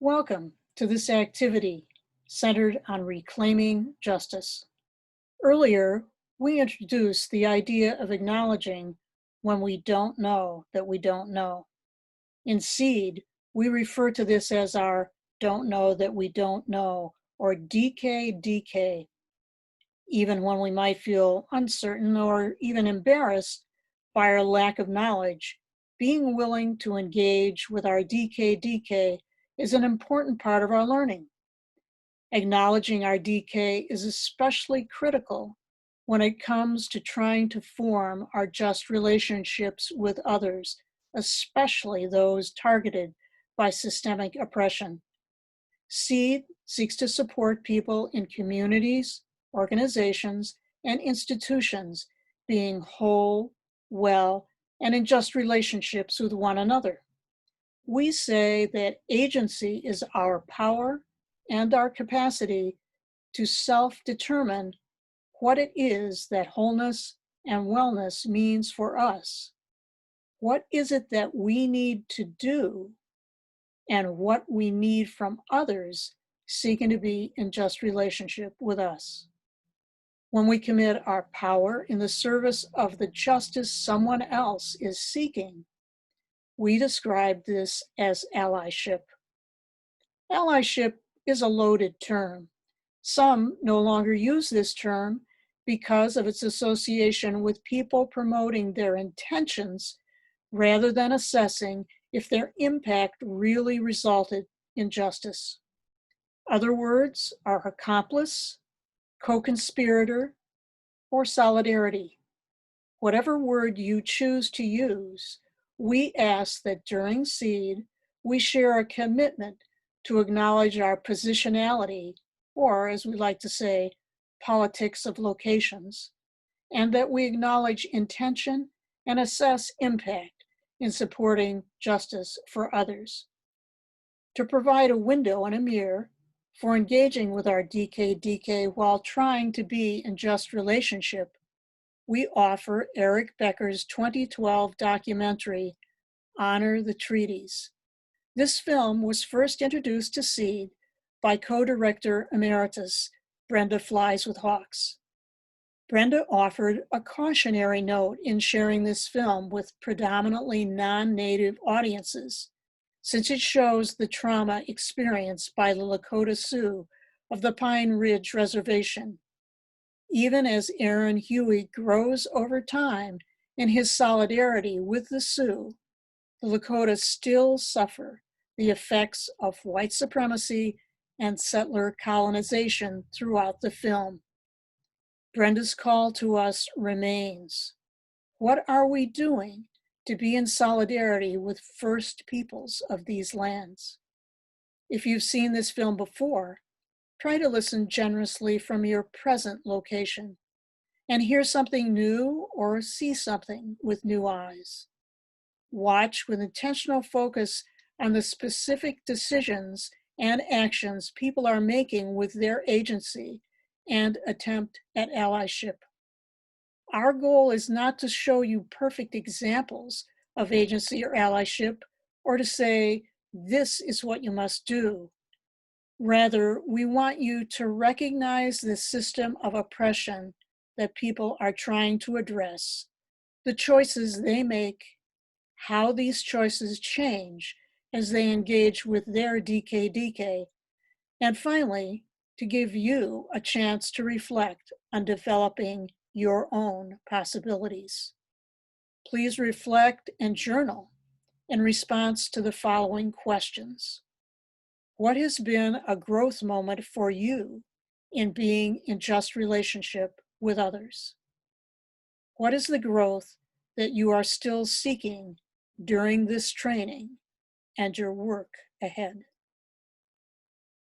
Welcome to this activity centered on reclaiming justice. Earlier, we introduced the idea of acknowledging when we don't know that we don't know. In SEED, we refer to this as our don't know that we don't know, or DKDK. Even when we might feel uncertain or even embarrassed by our lack of knowledge, being willing to engage with our DKDK is an important part of our learning. Acknowledging our DK is especially critical when it comes to trying to form our just relationships with others, especially those targeted by systemic oppression. SEED seeks to support people in communities, organizations, and institutions being whole, well, and in just relationships with one another. We say that agency is our power and our capacity to self-determine what it is that wholeness and wellness means for us. What is it that we need to do and what we need from others seeking to be in just relationship with us? When we commit our power in the service of the justice someone else is seeking, we describe this as allyship. Allyship is a loaded term. Some no longer use this term because of its association with people promoting their intentions rather than assessing if their impact really resulted in justice. Other words are accomplice, co-conspirator, or solidarity. Whatever word you choose to use, we ask that during SEED, we share a commitment to acknowledge our positionality, or as we like to say, politics of locations, and that we acknowledge intention and assess impact in supporting justice for others. To provide a window and a mirror for engaging with our DKDK while trying to be in just relationship, we offer Eric Becker's 2012 documentary, Honor the Treaties. This film was first introduced to SEED by co-director emeritus Brenda Flies with Hawks. Brenda offered a cautionary note in sharing this film with predominantly non-native audiences, since it shows the trauma experienced by the Lakota Sioux of the Pine Ridge Reservation. Even as Aaron Huey grows over time in his solidarity with the Sioux, the Lakota still suffer the effects of white supremacy and settler colonization throughout the film. Brenda's call to us remains. What are we doing to be in solidarity with First Peoples of these lands? If you've seen this film before, try to listen generously from your present location and hear something new or see something with new eyes. Watch with intentional focus on the specific decisions and actions people are making with their agency and attempt at allyship. Our goal is not to show you perfect examples of agency or allyship or to say, this is what you must do. Rather, we want you to recognize the system of oppression that people are trying to address, the choices they make, how these choices change as they engage with their DKDK, and finally, to give you a chance to reflect on developing your own possibilities. Please reflect and journal in response to the following questions. What has been a growth moment for you in being in just relationship with others? What is the growth that you are still seeking during this training and your work ahead?